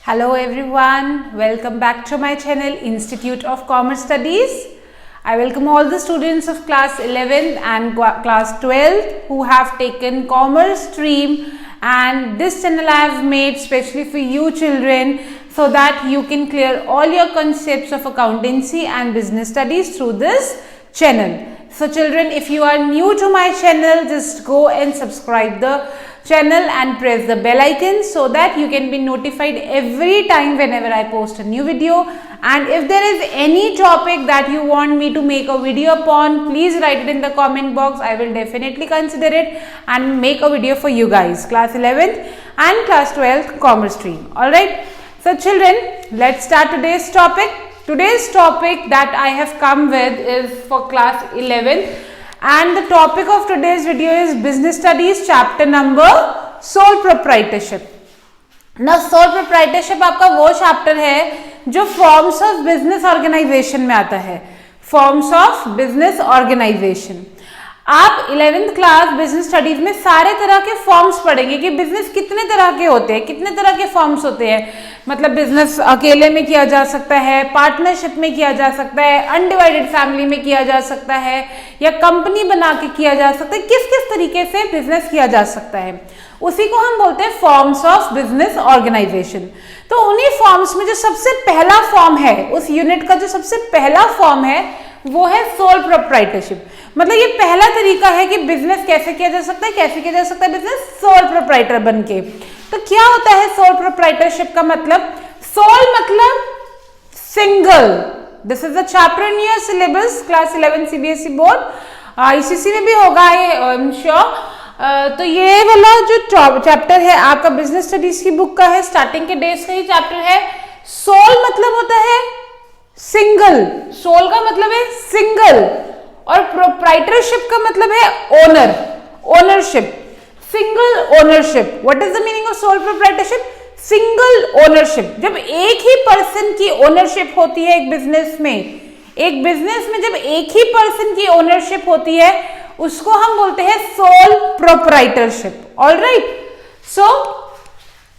Hello everyone, welcome back to my channel Institute of Commerce Studies. I welcome all the students of class 11th and class 12th who have taken commerce stream, and this channel I have made specially for you children so that you can clear all your concepts of accountancy and business studies through this channel. So children, if you are new to my channel, just go and subscribe the channel and press the bell icon so that you can be notified every time whenever I post a new video. And if there is any topic that you want me to make a video upon, please write it in the comment box. I will definitely consider it and make a video for you guys, class 11th and class 12th commerce stream. Alright, so children, let's start today's topic. Today's topic that I have come with is for class 11th, and the topic of today's video is business studies chapter number sole proprietorship. Now sole proprietorship आपका वो chapter है जो forms of business organisation में आता है. Forms of business organisation. आप 11th class business studies में सारे तरह के फॉर्म्स पढ़ेंगे कि बिजनेस कितने तरह के होते हैं, कितने तरह के फॉर्म्स होते हैं. मतलब बिजनेस अकेले में किया जा सकता है, पार्टनरशिप में किया जा सकता है, अनडिवाइडेड फैमिली में किया जा सकता है, या कंपनी बना के किया जा सकता है. किस किस तरीके से बिजनेस किया जा सकता है, उसी को हम बोलते हैं फॉर्म्स ऑफ बिजनेस ऑर्गेनाइजेशन. तो उन्हीं फॉर्म्स में जो सबसे पहला फॉर्म है, उस यूनिट का जो सबसे पहला फॉर्म है वो है सोल प्रोप्राइटरशिप. मतलब ये पहला तरीका है कि बिजनेस कैसे किया जा सकता है, कैसे किया जा सकता है बिजनेस सोल प्रोप्राइटर बनके. तो क्या होता है सोल प्रोप्राइटरशिप का मतलब? सोल मतलब single. This is the chapter in your syllabus class 11 CBSE board, ICSE में भी होगा आई एम श्योर. तो ये वाला जो चैप्टर है आपका बिजनेस स्टडीज की बुक का है, स्टार्टिंग के डेज का ही चैप्टर है. सोल मतलब होता है सिंगल. सोल का मतलब है सिंगल, और प्रोप्राइटरशिप का मतलब है owner, ownership, single ownership. What is the meaning of sole proprietorship? Single ownership. जब एक ही पर्सन की ओनरशिप होती है एक बिजनेस में, एक बिजनेस में जब एक ही पर्सन की ओनरशिप होती है उसको हम बोलते हैं sole proprietorship. Alright, so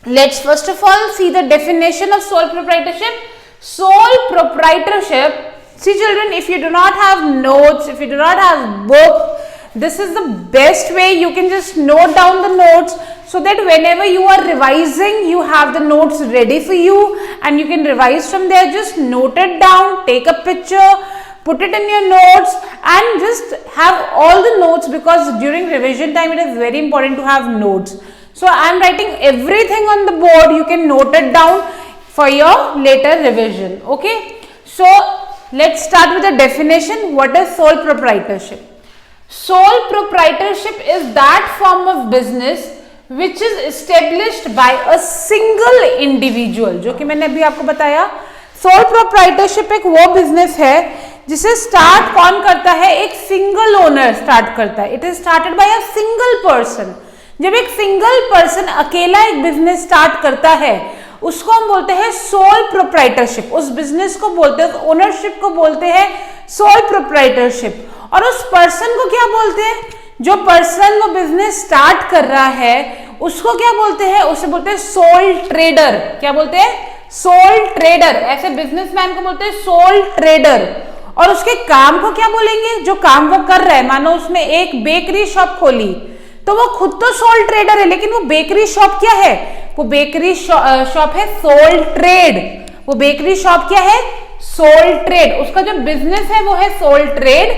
let's first of all see the definition of sole proprietorship. Sole proprietorship, see children, if you do not have notes, if you do not have book, this is the best way. You can just note down the notes so that whenever you are revising, you have the notes ready for you and you can revise from there. Just note it down, take a picture, put it in your notes and just have all the notes, because during revision time it is very important to have notes. So I am writing everything on the board. You can note it down for your later revision. Okay, so let's start with the definition. What is sole proprietorship? Sole proprietorship is that form of business which is established by a single individual. जो कि मैंने अभी आपको बताया, sole proprietorship एक वो business है जिसे स्टार्ट कौन करता है? एक सिंगल ओनर स्टार्ट करता है. It is started by a single person. जब एक सिंगल पर्सन अकेला एक बिजनेस स्टार्ट करता है उसको हम बोलते हैं सोल प्रोप्राइटरशिप. उस बिजनेस को बोलते हैं, ओनरशिप को बोलते हैं सोल प्रोप्राइटरशिप. और उस पर्सन को क्या बोलते हैं? जो पर्सन वो बिजनेस स्टार्ट कर रहा है उसको क्या बोलते हैं? उसे बोलते हैं सोल ट्रेडर. क्या बोलते हैं? Soul trader. ऐसे बिजनेसमैन को बोलते हैं सोल ट्रेडर. और उसके काम को क्या बोलेंगे? जो काम वो कर रहा है, मानो उसने एक बेकरी शॉप खोली तो वो खुद तो सोल ट्रेडर है, लेकिन वो बेकरी शॉप क्या है? वो बेकरी शॉप है सोल ट्रेड. वो बेकरी शॉप क्या है? Sole trade. उसका जो बिजनेस है वो है सोल ट्रेड,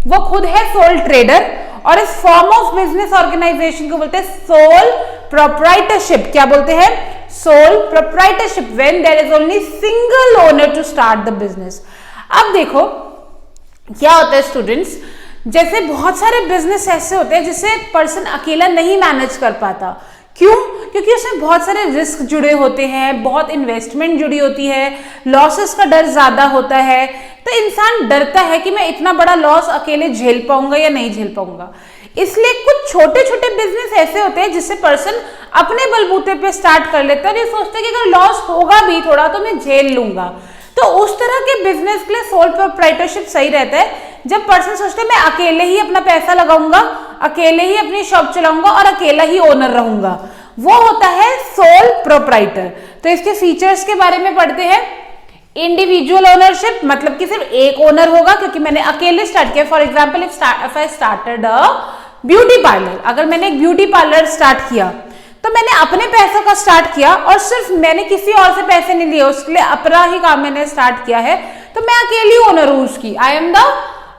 वो खुद है सोल ट्रेडर. और इस फॉर्म ऑफ बिजनेस ऑर्गेनाइजेशन को बोलते हैं सोल प्रोप्राइटरशिप. क्या बोलते हैं? Sole proprietorship. When there is only single owner to start the business. अब देखो क्या होता है स्टूडेंट्स, जैसे बहुत सारे बिजनेस ऐसे होते हैं जिसे पर्सन अकेला नहीं मैनेज कर पाता. क्यों? क्योंकि उसमें बहुत सारे रिस्क जुड़े होते हैं, बहुत इन्वेस्टमेंट जुड़ी होती है, लॉसेस का डर ज्यादा होता है. तो इंसान डरता है कि मैं इतना बड़ा लॉस अकेले झेल पाऊंगा या नहीं झेल पाऊंगा. इसलिए कुछ छोटे छोटे बिजनेस ऐसे होते हैं जिससे पर्सन अपने बलबूते पे स्टार्ट कर लेता है और ये सोचते हैं कि अगर लॉस होगा भी थोड़ा तो मैं झेल लूंगा. तो उस तरह के बिजनेस के लिए सोल प्रोप्राइटरशिप सही रहता है. जब पर्सन सोचते हैं मैं अकेले ही अपना पैसा लगाऊंगा, अकेले ही अपनी शॉप चलाऊंगा और अकेला ही ओनर रहूंगा, वो होता है सोल प्रोप्राइटर। तो इसके फीचर्स के बारे में पढ़ते हैं। इंडिविजुअल ओनरशिप, मतलब कि सिर्फ एक ओनर होगा, क्योंकि मैंने अकेले स्टार्ट किया। For example if I started a beauty parlour, अगर मैंने एक ब्यूटी पार्लर स्टार्ट किया तो मैंने अपने पैसों का स्टार्ट किया और सिर्फ मैंने किसी और से पैसे नहीं लिए, उसके लिए अपना ही काम मैंने स्टार्ट किया है, तो मैं अकेली ओनर हूं उसकी। I am the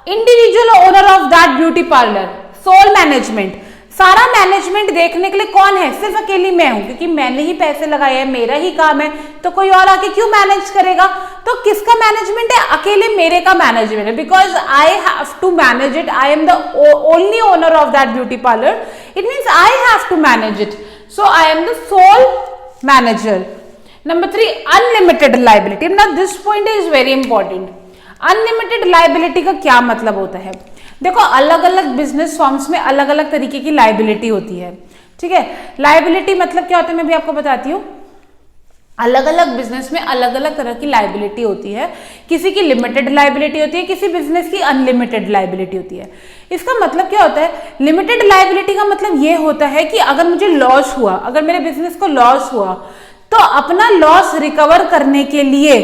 individual owner of that beauty parlour. Sole management, सारा मैनेजमेंट देखने के लिए कौन है? सिर्फ अकेली मैं हूं, क्योंकि मैंने ही पैसे लगाए हैं, मेरा ही काम है, तो कोई और आके क्यों मैनेज करेगा? तो किसका मैनेजमेंट है? अकेले मेरे का मैनेजमेंट है, because I have to manage it. I am the only owner of that beauty parlour, it means I have to manage it, so I am the sole manager. Number 3, unlimited liability. Now this point is very important. Unlimited liability का क्या मतलब होता है? देखो, अलग अलग business forms में अलग अलग तरीके की लाइबिलिटी होती है, ठीक है। लाइबिलिटी मतलब क्या होता है मैं भी आपको बताती हूँ। अलग अलग बिजनेस में अलग अलग तरह की लाइबिलिटी होती है। किसी की लिमिटेड लाइबिलिटी होती है, किसी बिजनेस की अनलिमिटेड लाइबिलिटी होती है। इसका मतलब क्या होता है? लिमिटेड लाइबिलिटी का मतलब ये होता है कि अगर मुझे लॉस हुआ, अगर मेरे बिजनेस को लॉस हुआ, तो अपना लॉस रिकवर करने के लिए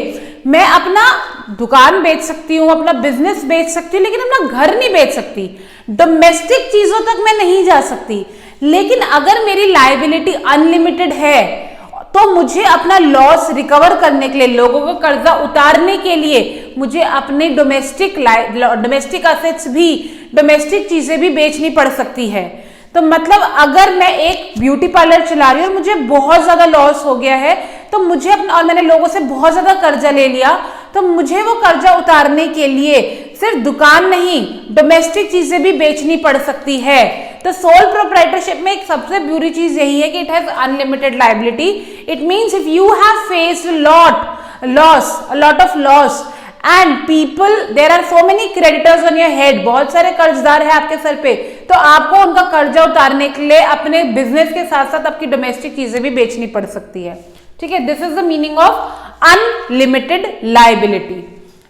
मैं अपना दुकान बेच सकती हूँ, अपना बिजनेस बेच सकती हूँ, लेकिन अपना घर नहीं बेच सकती, डोमेस्टिक चीजों तक मैं नहीं जा सकती। लेकिन अगर मेरी लायबिलिटी अनलिमिटेड है तो मुझे अपना लॉस रिकवर करने के लिए, लोगों को कर्जा उतारने के लिए मुझे अपने डोमेस्टिक असेट्स भी, डोमेस्टिक चीजें भी बेचनी पड़ सकती है। तो मतलब अगर मैं एक ब्यूटी पार्लर चला रही हूँ और मुझे बहुत ज्यादा लॉस हो गया है, तो मुझे अपना, और मैंने लोगों से बहुत ज्यादा कर्जा ले लिया, तो मुझे वो कर्जा उतारने के लिए सिर्फ दुकान नहीं, डोमेस्टिक चीजें भी बेचनी पड़ सकती है। तो सोल प्रोप्राइटरशिप में एक सबसे बुरी चीज यही है कि it has unlimited liability. It means if you have faced a lot of loss and people, there are so many creditors on your head, बहुत सारे कर्जदार हैं आपके सर पे, तो आपको उनका कर्जा उतारने के लिए अपने बिजनेस के साथ साथ आपकी डोमेस्टिक चीजें भी बेचनी पड़ सकती है, ठीक है। This is the meaning of unlimited liability.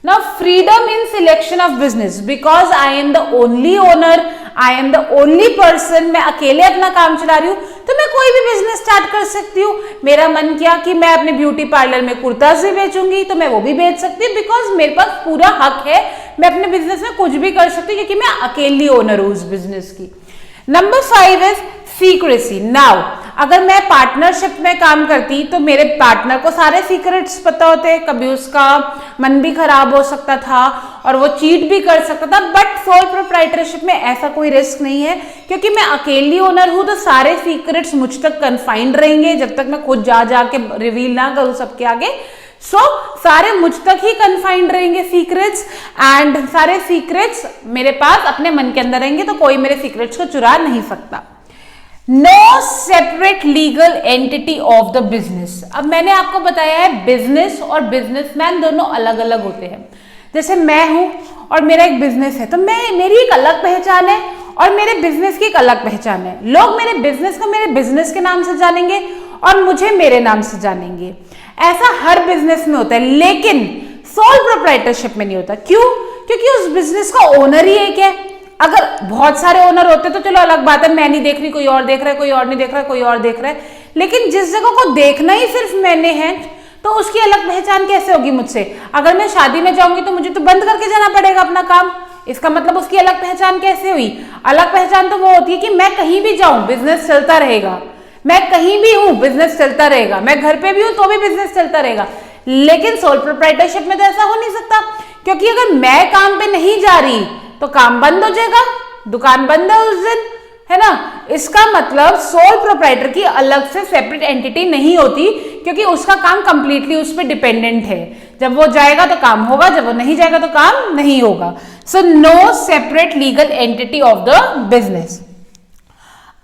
Now freedom in selection of business, because I am the only owner, I am the only person, मैं अकेले अपना काम चला रही हूँ, तो मैं कोई भी बिजनेस स्टार्ट कर सकती हूँ। मेरा मन किया कि मैं अपने ब्यूटी पार्लर में कुर्ता से बेचूंगी, तो मैं वो भी बेच सकती हूँ, बिकॉज मेरे पास पूरा हक है, मैं अपने बिजनेस में कुछ भी कर सकती हूँ, क्योंकि मैं अकेली ओनर हूँ उस बिजनेस की। Number 5 is secrecy. नाउ अगर मैं पार्टनरशिप में काम करती तो मेरे पार्टनर को सारे सीक्रेट्स पता होते, कभी उसका मन भी खराब हो सकता था और वो चीट भी कर सकता था। बट सोल प्रोप्राइटरशिप में ऐसा कोई रिस्क नहीं है, क्योंकि मैं अकेली ओनर हूं, तो सारे सीक्रेट्स मुझ तक कन्फाइंड रहेंगे जब तक मैं खुद जाके रिवील ना करूं सबके आगे। सारे मुझ तक ही कन्फाइंड रहेंगे सीक्रेट्स, एंड सारे सीक्रेट्स मेरे पास अपने मन के अंदर रहेंगे, तो कोई मेरे सीक्रेट्स को चुरा नहीं सकता। No separate legal entity of the business. अब मैंने आपको बताया है बिजनेस और बिजनेसमैन दोनों अलग अलग होते हैं। जैसे मैं हूं और मेरा एक बिजनेस है, तो मेरी एक अलग पहचान है और मेरे बिजनेस की एक अलग पहचान है। लोग मेरे बिजनेस को मेरे बिजनेस के नाम से जानेंगे और मुझे मेरे नाम से जानेंगे। ऐसा हर बिजनेस में होता है, लेकिन सोल प्रोप्राइटरशिप में नहीं होता। क्यों? क्योंकि उस बिजनेस का ओनर ही एक है। अगर बहुत सारे ओनर होते तो चलो अलग बात है, मैं नहीं देख रही, कोई और देख रहा है, कोई और नहीं देख रहा है, कोई और देख रहा है, लेकिन जिस जगह को देखना ही सिर्फ मैंने है, तो उसकी अलग पहचान कैसे होगी मुझसे? अगर मैं शादी में जाऊंगी तो मुझे तो बंद करके जाना पड़ेगा अपना काम, इसका मतलब उसकी अलग पहचान कैसे हुई? अलग पहचान तो वो होती है कि मैं कहीं भी जाऊं बिजनेस चलता रहेगा, मैं कहीं भी हूं बिजनेस चलता रहेगा, मैं घर पे भी हूं तो भी बिजनेस चलता रहेगा। लेकिन सोल प्रोप्राइटरशिप में तो ऐसा हो नहीं सकता, क्योंकि अगर मैं काम पे नहीं जा रही तो काम बंद हो जाएगा, दुकान बंद है उस दिन, है ना। इसका मतलब सोल प्रोप्राइटर की अलग से सेपरेट एंटिटी नहीं होती, क्योंकि उसका काम कंप्लीटली उस पर डिपेंडेंट है। जब वो जाएगा तो काम होगा, जब वो नहीं जाएगा तो काम नहीं होगा। So no separate legal entity of the business.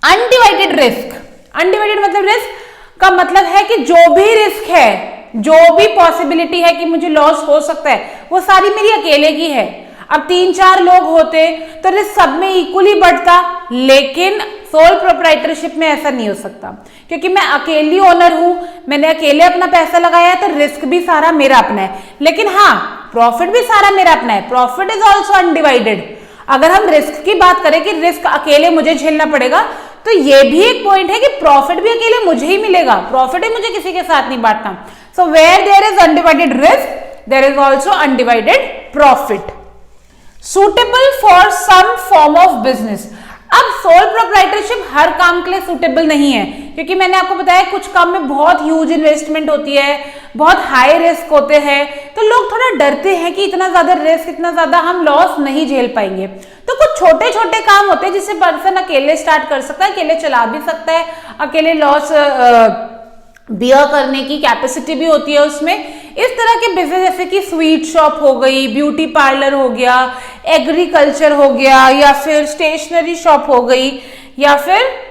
Undivided risk. Undivided मतलब रिस्क का मतलब है कि जो भी रिस्क है, जो भी पॉसिबिलिटी है कि मुझे लॉस हो सकता है, वो सारी मेरी अकेले की है। अब 3-4 लोग होते तो रिस्क सब में इक्वली बढ़ता, लेकिन सोल प्रोप्राइटरशिप में ऐसा नहीं हो सकता, क्योंकि मैं अकेली ओनर हूं, मैंने अकेले अपना पैसा लगाया है, तो रिस्क भी सारा मेरा अपना है। लेकिन हाँ, प्रॉफिट भी सारा मेरा अपना है, प्रॉफिट इज ऑल्सो अनडिवाइडेड। अगर हम रिस्क की बात करें कि रिस्क अकेले मुझे झेलना पड़ेगा, तो ये भी एक पॉइंट है कि प्रॉफिट भी अकेले मुझे ही मिलेगा, प्रॉफिट ही मुझे किसी के साथ नहीं बांटना। So where there is undivided risk there is also undivided profit. Suitable for some form of business. अब सोल प्रोप्राइटरशिप हर काम के लिए सुटेबल नहीं है, क्योंकि मैंने आपको बताया कुछ काम में बहुत ह्यूज इन्वेस्टमेंट होती है, बहुत हाई रिस्क होते हैं, तो लोग थोड़ा डरते हैं कि इतना ज्यादा रिस्क, इतना ज्यादा हम लॉस नहीं झेल पाएंगे। तो कुछ छोटे छोटे काम होते हैं जिसे पर्सन अकेले स्टार्ट कर सकता है, अकेले चला भी सकता है, अकेले लॉस बियर करने की कैपेसिटी भी होती है उसमें। इस तरह के बिजनेस जैसे कि स्वीट शॉप हो गई, ब्यूटी पार्लर हो गया, एग्रीकल्चर हो गया, या फिर स्टेशनरी शॉप हो गई, या फिर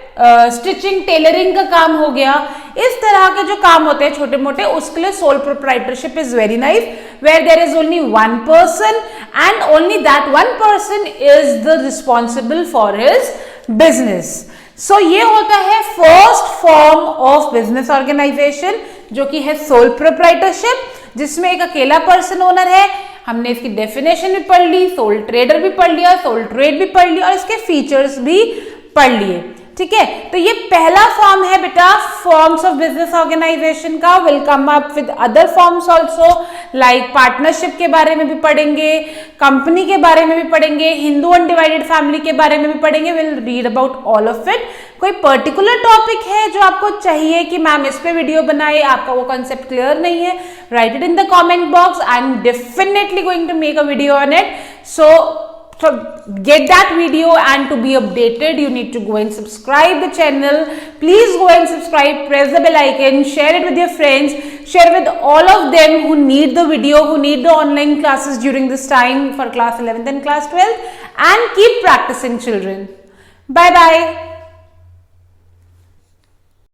स्टिचिंग टेलरिंग का काम हो गया। इस तरह के जो काम होते हैं छोटे मोटे, उसके लिए sole proprietorship is very nice, where there is only one person and only that one person is the responsible for his business. So ये होता है first form of business organization, जो कि है सोल प्रोप्राइटरशिप, जिसमें एक अकेला पर्सन ओनर है। हमने इसकी डेफिनेशन भी पढ़ ली, सोल ट्रेडर भी पढ़ लिया, सोल ट्रेड भी पढ़ लिया और इसके फीचर्स भी पढ़ लिए। ठीक है, तो ये पहला फॉर्म है बेटा फॉर्म्स ऑफ बिजनेस ऑर्गेनाइजेशन का। Will come up with other forms also, like partnership के बारे में भी पढ़ेंगे, कंपनी के बारे में भी पढ़ेंगे, हिंदू अनडिवाइडेड फैमिली के बारे में भी पढ़ेंगे। Will read about all of it. कोई पर्टिकुलर टॉपिक है जो आपको चाहिए कि मैम इस पे वीडियो बनाए, आपका वो कंसेप्ट क्लियर नहीं है, write it in the comment box. I am definitely going to make a video on it. So get that video, and to be updated you need to go and subscribe the channel. Please go and subscribe, press the bell icon, share it with your friends, share with all of them who need the video, who need the online classes during this time for class 11th and class 12th, and keep practicing children. Bye bye.